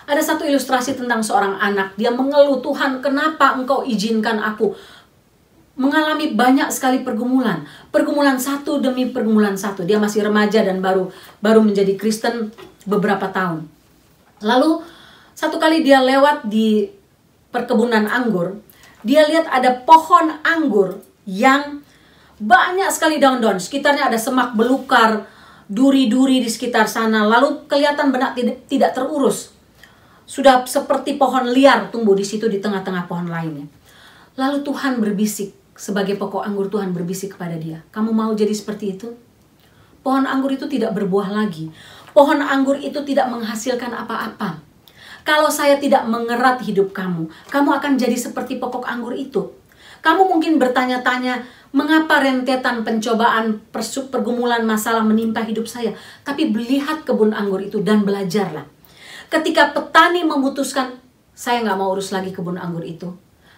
Ada satu ilustrasi tentang seorang anak. Dia mengeluh, Tuhan kenapa engkau izinkan aku mengalami banyak sekali pergumulan. Pergumulan satu demi pergumulan satu. Dia masih remaja dan baru menjadi Kristen beberapa tahun. Lalu satu kali dia lewat di perkebunan anggur. Dia lihat ada pohon anggur yang banyak sekali daun-daun. Sekitarnya ada semak belukar, duri-duri di sekitar sana. Lalu kelihatan benak tidak terurus. Sudah seperti pohon liar tumbuh di situ di tengah-tengah pohon lainnya. Lalu Tuhan berbisik, sebagai pokok anggur Tuhan berbisik kepada dia, kamu mau jadi seperti itu? pohon anggur itu tidak berbuah lagi. Pohon anggur itu tidak menghasilkan apa-apa. Kalau saya tidak mengerat hidup kamu, kamu akan jadi seperti pokok anggur itu. Kamu mungkin bertanya-tanya, mengapa rentetan pencobaan, pergumulan masalah menimpa hidup saya? Tapi lihat kebun anggur itu dan belajarlah. Ketika petani memutuskan, saya nggak mau urus lagi kebun anggur itu,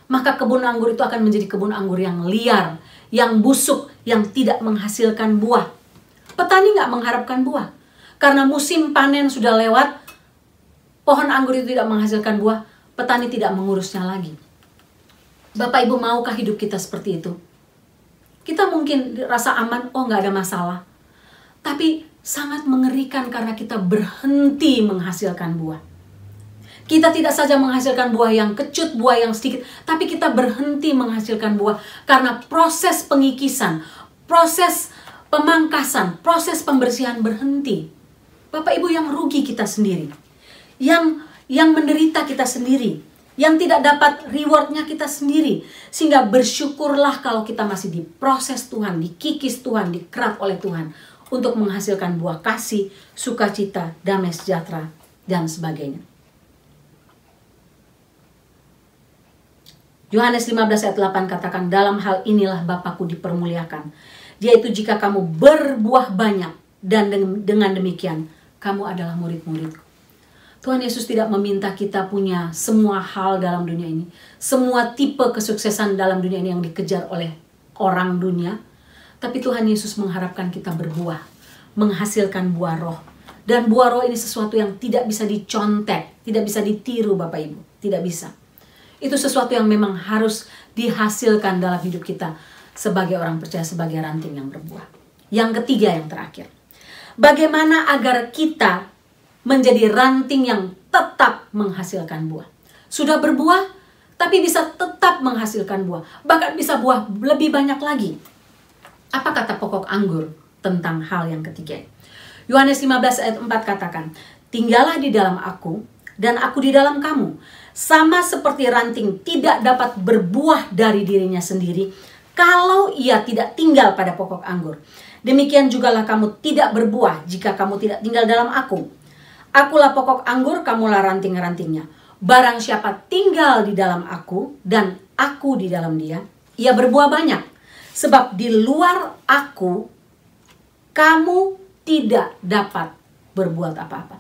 maka kebun anggur itu akan menjadi kebun anggur yang liar, yang busuk, yang tidak menghasilkan buah. Petani nggak mengharapkan buah. Karena musim panen sudah lewat, pohon anggur itu tidak menghasilkan buah, petani tidak mengurusnya lagi. Bapak Ibu, maukah hidup kita seperti itu? Kita mungkin rasa aman, oh nggak ada masalah. Tapi sangat mengerikan karena kita berhenti menghasilkan buah. Kita tidak saja menghasilkan buah yang kecut, buah yang sedikit, tapi kita berhenti menghasilkan buah karena proses pengikisan, proses pemangkasan, proses pembersihan berhenti. Bapak Ibu, yang rugi kita sendiri, yang menderita kita sendiri, yang tidak dapat rewardnya kita sendiri. Sehingga bersyukurlah kalau kita masih diproses Tuhan, dikikis Tuhan, dikerat oleh Tuhan untuk menghasilkan buah kasih, sukacita, damai sejahtera, dan sebagainya. Yohanes 15 ayat 8 katakan, dalam hal inilah Bapakku dipermuliakan, yaitu jika kamu berbuah banyak, dan dengan demikian kamu adalah murid-muridku. Tuhan Yesus tidak meminta kita punya semua hal dalam dunia ini, semua tipe kesuksesan dalam dunia ini yang dikejar oleh orang dunia. Tapi Tuhan Yesus mengharapkan kita berbuah, menghasilkan buah roh. Dan buah roh ini sesuatu yang tidak bisa dicontek, tidak bisa ditiru Bapak Ibu, tidak bisa. Itu sesuatu yang memang harus dihasilkan dalam hidup kita sebagai orang percaya, sebagai ranting yang berbuah. Yang ketiga, yang terakhir, bagaimana agar kita menjadi ranting yang tetap menghasilkan buah. Sudah berbuah, tapi bisa tetap menghasilkan buah. Bahkan bisa buah lebih banyak lagi. Apa kata pokok anggur tentang hal yang ketiga? Yohanes 15 ayat 4 katakan, tinggallah di dalam aku, dan aku di dalam kamu. Sama seperti ranting tidak dapat berbuah dari dirinya sendiri, kalau ia tidak tinggal pada pokok anggur. Demikian jugalah kamu tidak berbuah jika kamu tidak tinggal dalam aku. Akulah pokok anggur, kamulah ranting-rantingnya. Barang siapa tinggal di dalam aku dan aku di dalam dia, ia berbuah banyak. Sebab di luar aku, kamu tidak dapat berbuat apa-apa.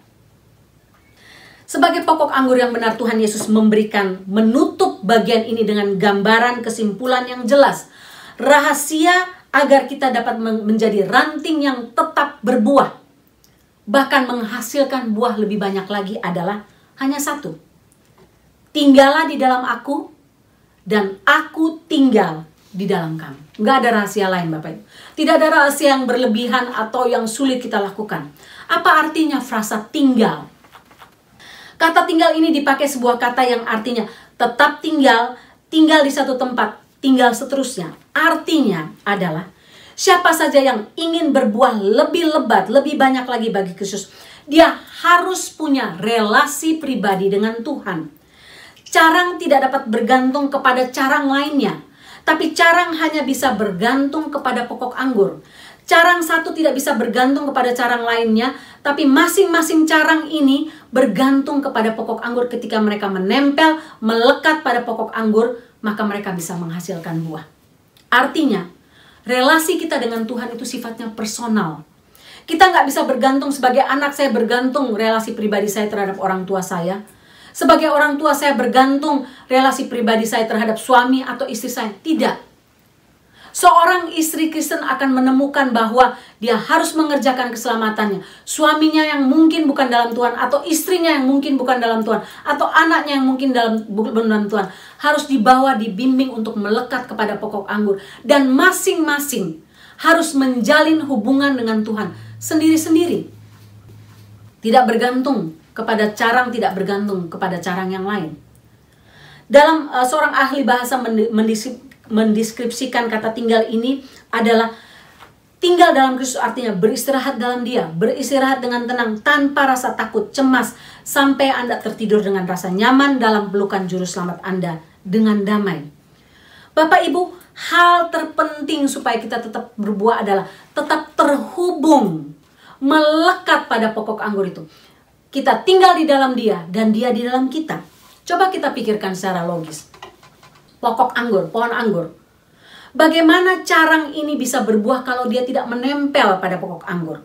Sebagai pokok anggur yang benar, Tuhan Yesus menutup bagian ini dengan gambaran kesimpulan yang jelas. Rahasia agar kita dapat menjadi ranting yang tetap berbuah, bahkan menghasilkan buah lebih banyak lagi, adalah hanya satu. Tinggallah di dalam aku, dan aku tinggal di dalam kamu. Nggak ada rahasia lain Bapak Ibu. Tidak ada rahasia yang berlebihan atau yang sulit kita lakukan. Apa artinya frasa tinggal? Kata tinggal ini dipakai sebuah kata yang artinya tetap tinggal, tinggal di satu tempat, tinggal seterusnya. Artinya adalah siapa saja yang ingin berbuah lebih lebat, lebih banyak lagi bagi Kristus, dia harus punya relasi pribadi dengan Tuhan. Carang tidak dapat bergantung kepada carang lainnya, tapi carang hanya bisa bergantung kepada pokok anggur. Carang satu tidak bisa bergantung kepada carang lainnya, tapi masing-masing carang ini bergantung kepada pokok anggur. Ketika mereka menempel, melekat pada pokok anggur, maka mereka bisa menghasilkan buah. Artinya, relasi kita dengan Tuhan itu sifatnya personal. Kita nggak bisa bergantung sebagai anak saya bergantung relasi pribadi saya terhadap orang tua saya. Sebagai orang tua saya bergantung relasi pribadi saya terhadap suami atau istri saya. Tidak. Seorang istri Kristen akan menemukan bahwa dia harus mengerjakan keselamatannya. Suaminya yang mungkin bukan dalam Tuhan, atau istrinya yang mungkin bukan dalam Tuhan, atau anaknya yang mungkin bukan dalam Tuhan, harus dibawa, dibimbing untuk melekat kepada pokok anggur. Dan masing-masing harus menjalin hubungan dengan Tuhan sendiri-sendiri. Tidak bergantung kepada carang, tidak bergantung kepada carang yang lain. Dalam seorang ahli bahasa mendeskripsikan kata tinggal ini adalah tinggal dalam Kristus, artinya beristirahat dalam Dia, beristirahat dengan tenang tanpa rasa takut, cemas, sampai Anda tertidur dengan rasa nyaman dalam pelukan juru selamat Anda dengan damai. Bapak Ibu, Hal terpenting supaya kita tetap berbuah adalah tetap terhubung, melekat pada pokok anggur itu. Kita tinggal di dalam dia dan dia di dalam kita. Coba kita pikirkan secara logis. Pokok anggur, pohon anggur. Bagaimana carang ini bisa berbuah kalau dia tidak menempel pada pokok anggur?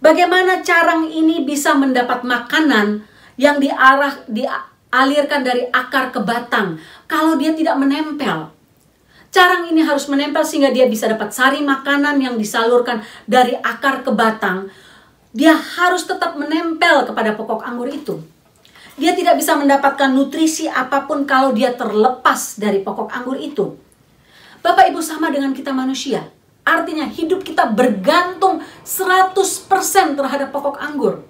Bagaimana carang ini bisa mendapat makanan yang dialirkan dari akar ke batang kalau dia tidak menempel? Carang ini harus menempel sehingga dia bisa dapat sari makanan yang disalurkan dari akar ke batang. Dia harus tetap menempel kepada pokok anggur itu. Dia tidak bisa mendapatkan nutrisi apapun kalau dia terlepas dari pokok anggur itu. Bapak Ibu, sama dengan kita manusia. Artinya hidup kita bergantung 100% terhadap pokok anggur.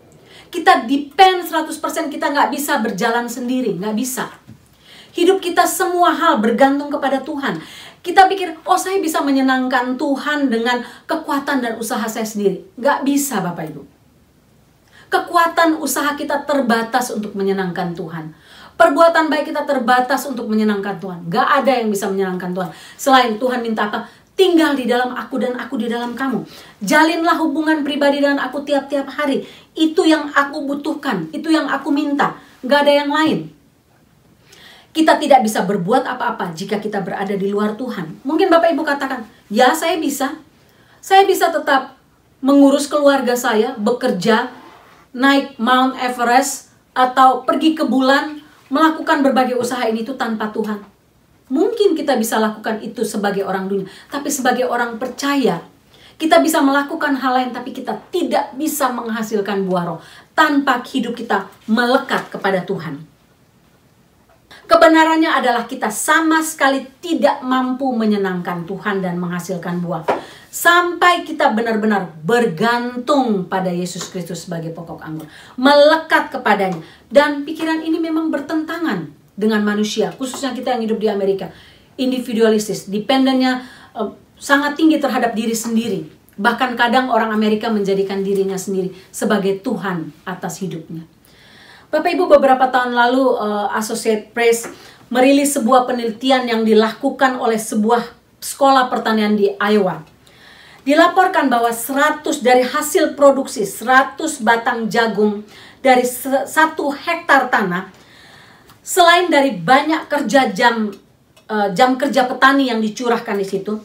Kita depend 100%, kita nggak bisa berjalan sendiri, nggak bisa. Hidup kita semua hal bergantung kepada Tuhan. Kita pikir, oh saya bisa menyenangkan Tuhan dengan kekuatan dan usaha saya sendiri. Nggak bisa Bapak Ibu. Kekuatan usaha kita terbatas untuk menyenangkan Tuhan. Perbuatan baik kita terbatas untuk menyenangkan Tuhan. Nggak ada yang bisa menyenangkan Tuhan. Selain Tuhan minta apa? Tinggal di dalam aku dan aku di dalam kamu. Jalinlah hubungan pribadi dengan aku tiap-tiap hari. Itu yang aku butuhkan. Itu yang aku minta. Nggak ada yang lain. Kita tidak bisa berbuat apa-apa jika kita berada di luar Tuhan. Mungkin Bapak Ibu katakan, ya saya bisa. Saya bisa tetap mengurus keluarga saya, bekerja, naik Mount Everest, atau pergi ke bulan, melakukan berbagai usaha ini itu tanpa Tuhan. Mungkin kita bisa lakukan itu sebagai orang dunia. Tapi sebagai orang percaya, kita bisa melakukan hal lain, tapi kita tidak bisa menghasilkan buah roh tanpa hidup kita melekat kepada Tuhan. Kebenarannya adalah kita sama sekali tidak mampu menyenangkan Tuhan dan menghasilkan buah. Sampai kita benar-benar bergantung pada Yesus Kristus sebagai pokok anggur. Melekat kepadanya. Dan pikiran ini memang bertentangan dengan manusia. Khususnya kita yang hidup di Amerika. Individualistis. Dependennya sangat tinggi terhadap diri sendiri. Bahkan kadang orang Amerika menjadikan dirinya sendiri sebagai Tuhan atas hidupnya. Bapak Ibu, beberapa tahun lalu Associated Press merilis sebuah penelitian yang dilakukan oleh sebuah sekolah pertanian di Iowa. Dilaporkan bahwa 100 dari hasil produksi 100 batang jagung dari 1 hektar tanah, selain dari banyak jam kerja petani yang dicurahkan di situ,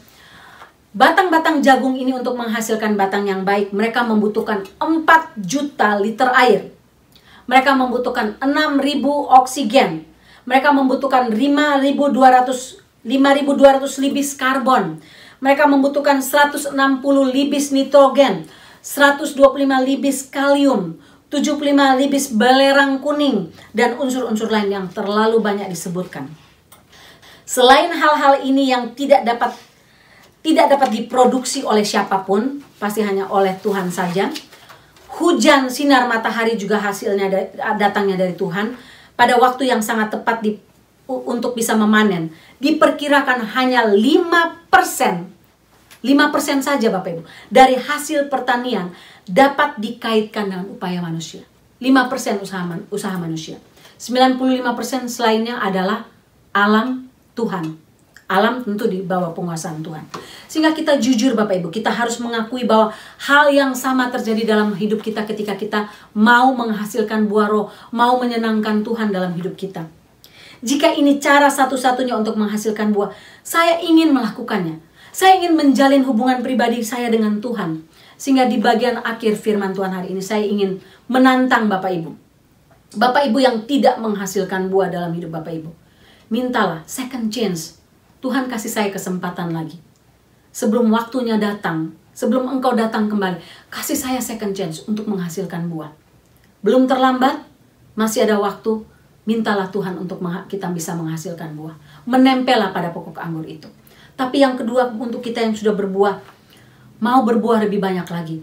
batang-batang jagung ini untuk menghasilkan batang yang baik, mereka membutuhkan 4 juta liter air. Mereka membutuhkan 6.000 oksigen. Mereka membutuhkan 5.200 libis karbon. Mereka membutuhkan 160 libis nitrogen, 125 libis kalium, 75 libis belerang kuning, dan unsur-unsur lain yang terlalu banyak disebutkan. Selain hal-hal ini yang tidak dapat diproduksi oleh siapapun, pasti hanya oleh Tuhan saja. Hujan, sinar matahari juga hasilnya datangnya dari Tuhan pada waktu yang sangat tepat untuk bisa memanen. Diperkirakan hanya 5% saja Bapak Ibu dari hasil pertanian dapat dikaitkan dengan upaya manusia. 5% usaha manusia. 95% selainnya adalah alam Tuhan. Alam tentu di bawah penguasaan Tuhan. Sehingga kita jujur Bapak Ibu, kita harus mengakui bahwa hal yang sama terjadi dalam hidup kita ketika kita mau menghasilkan buah roh, mau menyenangkan Tuhan dalam hidup kita. Jika ini cara satu-satunya untuk menghasilkan buah, saya ingin melakukannya. Saya ingin menjalin hubungan pribadi saya dengan Tuhan. Sehingga di bagian akhir firman Tuhan hari ini, saya ingin menantang Bapak Ibu. Bapak Ibu yang tidak menghasilkan buah dalam hidup Bapak Ibu. Mintalah second chance. Tuhan kasih saya kesempatan lagi. Sebelum waktunya datang, sebelum engkau datang kembali, kasih saya second chance untuk menghasilkan buah. Belum terlambat, masih ada waktu, mintalah Tuhan untuk kita bisa menghasilkan buah. Menempellah pada pokok anggur itu. Tapi yang kedua, untuk kita yang sudah berbuah, mau berbuah lebih banyak lagi,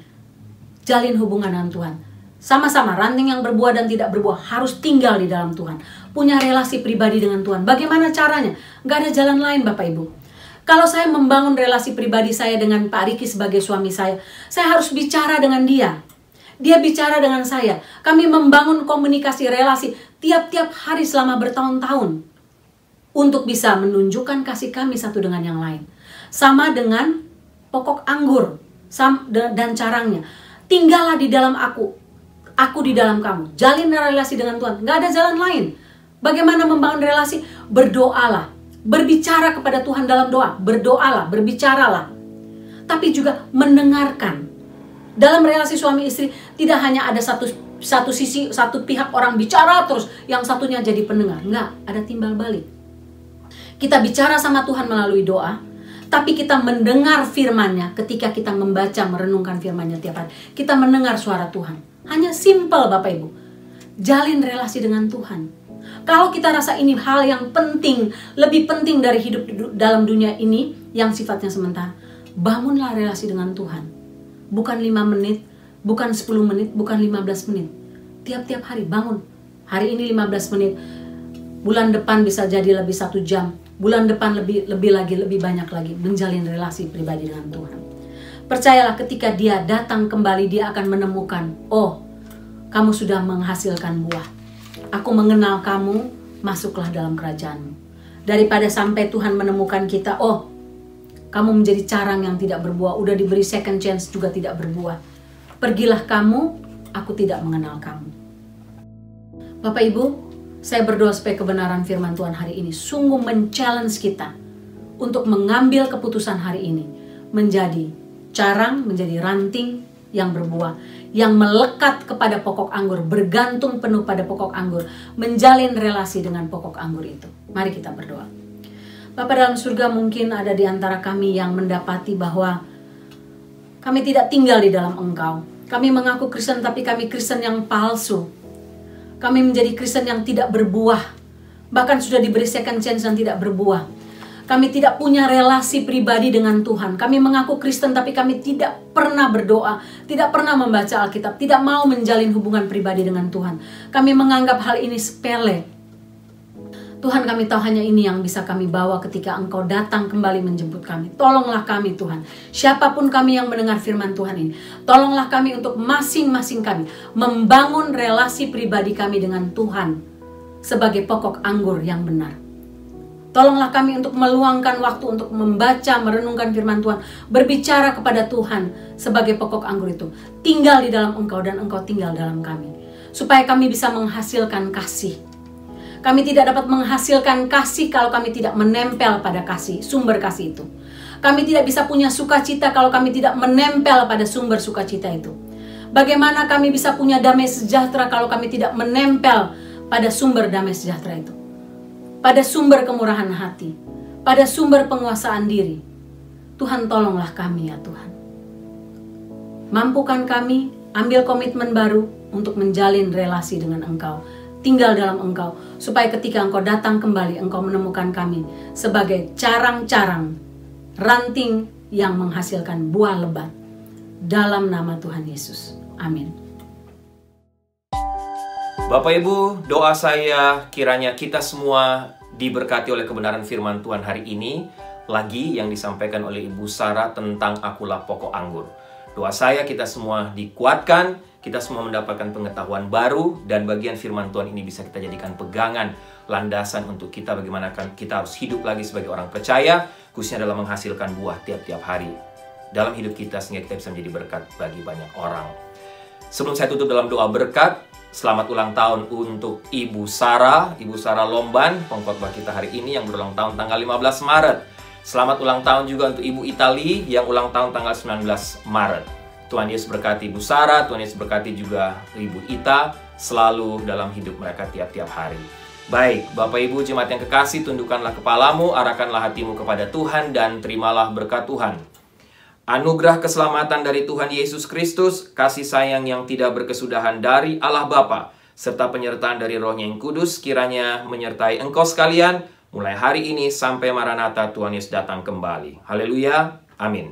jalin hubungan dengan Tuhan. Sama-sama, ranting yang berbuah dan tidak berbuah harus tinggal di dalam Tuhan. Punya relasi pribadi dengan Tuhan. Bagaimana caranya? Gak ada jalan lain Bapak Ibu. Kalau saya membangun relasi pribadi saya dengan Pak Riki sebagai suami saya harus bicara dengan dia. Dia bicara dengan saya. Kami membangun komunikasi relasi tiap-tiap hari selama bertahun-tahun. Untuk bisa menunjukkan kasih kami satu dengan yang lain. sama dengan pokok anggur dan carangnya. Tinggallah di dalam aku di dalam kamu. Jalin relasi dengan Tuhan. Nggak ada jalan lain. Bagaimana membangun relasi? Berdoalah. Berbicara kepada Tuhan dalam doa. Berdoalah, berbicaralah. Tapi juga mendengarkan. Dalam relasi suami istri tidak hanya ada satu sisi, satu pihak orang bicara terus, yang satunya jadi pendengar. Enggak, ada timbal balik. Kita bicara sama Tuhan melalui doa, tapi kita mendengar firman-Nya ketika kita membaca, merenungkan firman-Nya tiap hari. Kita mendengar suara Tuhan. Hanya simple Bapak Ibu. Jalin relasi dengan Tuhan. Kalau kita rasa ini hal yang penting, lebih penting dari hidup dalam dunia ini yang sifatnya sementara, bangunlah relasi dengan Tuhan. Bukan 5 menit, bukan 10 menit, bukan 15 menit. Tiap-tiap hari bangun. Hari ini 15 menit. Bulan depan bisa jadi lebih 1 jam. Bulan depan lebih banyak lagi. Menjalin relasi pribadi dengan Tuhan. Percayalah ketika dia datang kembali, dia akan menemukan, oh, kamu sudah menghasilkan buah. Aku mengenal kamu, masuklah dalam kerajaanmu. Daripada sampai Tuhan menemukan kita, oh, kamu menjadi carang yang tidak berbuah, udah diberi second chance juga tidak berbuah. Pergilah kamu, aku tidak mengenal kamu. Bapak Ibu, saya berdoa supaya kebenaran firman Tuhan hari ini sungguh men-challenge kita untuk mengambil keputusan hari ini menjadi carang, menjadi ranting yang berbuah, yang melekat kepada pokok anggur, bergantung penuh pada pokok anggur, menjalin relasi dengan pokok anggur itu. Mari kita berdoa. Bapa dalam surga, mungkin ada di antara kami yang mendapati bahwa kami tidak tinggal di dalam Engkau. Kami mengaku Kristen tapi kami Kristen yang palsu. Kami menjadi Kristen yang tidak berbuah. Bahkan sudah diberi second chance dan tidak berbuah. Kami tidak punya relasi pribadi dengan Tuhan. Kami mengaku Kristen tapi kami tidak pernah berdoa, tidak pernah membaca Alkitab, tidak mau menjalin hubungan pribadi dengan Tuhan. Kami menganggap hal ini sepele. Tuhan, kami tahu hanya ini yang bisa kami bawa ketika Engkau datang kembali menjemput kami. Tolonglah kami Tuhan. Siapapun kami yang mendengar firman Tuhan ini, tolonglah kami untuk masing-masing kami membangun relasi pribadi kami dengan Tuhan sebagai pokok anggur yang benar. Tolonglah kami untuk meluangkan waktu untuk membaca, merenungkan firman Tuhan, berbicara kepada Tuhan sebagai pokok anggur itu. Tinggal di dalam Engkau dan Engkau tinggal dalam kami. Supaya kami bisa menghasilkan kasih. Kami tidak dapat menghasilkan kasih kalau kami tidak menempel pada kasih, sumber kasih itu. Kami tidak bisa punya sukacita kalau kami tidak menempel pada sumber sukacita itu. Bagaimana kami bisa punya damai sejahtera kalau kami tidak menempel pada sumber damai sejahtera itu? Pada sumber kemurahan hati, pada sumber penguasaan diri. Tuhan, tolonglah kami ya Tuhan. Mampukan kami ambil komitmen baru untuk menjalin relasi dengan Engkau. Tinggal dalam Engkau, supaya ketika Engkau datang kembali, Engkau menemukan kami sebagai carang-carang, ranting yang menghasilkan buah lebat. Dalam nama Tuhan Yesus. Amin. Bapak Ibu, doa saya kiranya kita semua diberkati oleh kebenaran firman Tuhan hari ini. Lagi yang disampaikan oleh Ibu Sarah tentang akulah pokok anggur. Doa saya kita semua dikuatkan, kita semua mendapatkan pengetahuan baru, dan bagian firman Tuhan ini bisa kita jadikan pegangan, landasan untuk kita bagaimana kita harus hidup lagi sebagai orang percaya, khususnya dalam menghasilkan buah tiap-tiap hari dalam hidup kita, sehingga kita bisa menjadi berkat bagi banyak orang. Sebelum saya tutup dalam doa berkat, selamat ulang tahun untuk Ibu Sarah Lomban, pengkhotbah kita hari ini yang berulang tahun tanggal 15 Maret. Selamat ulang tahun juga untuk Ibu Itali yang ulang tahun tanggal 19 Maret. Tuhan Yesus berkati Ibu Sarah, Tuhan Yesus berkati juga Ibu Ita, selalu dalam hidup mereka tiap-tiap hari. Baik, Bapak Ibu jemaat yang kekasih, tundukkanlah kepalamu, arahkanlah hatimu kepada Tuhan, dan terimalah berkat Tuhan. Anugerah keselamatan dari Tuhan Yesus Kristus, kasih sayang yang tidak berkesudahan dari Allah Bapa, serta penyertaan dari Roh-Nya yang kudus, kiranya menyertai engkau sekalian, mulai hari ini sampai Maranatha Tuhan Yesus datang kembali. Haleluya, amin.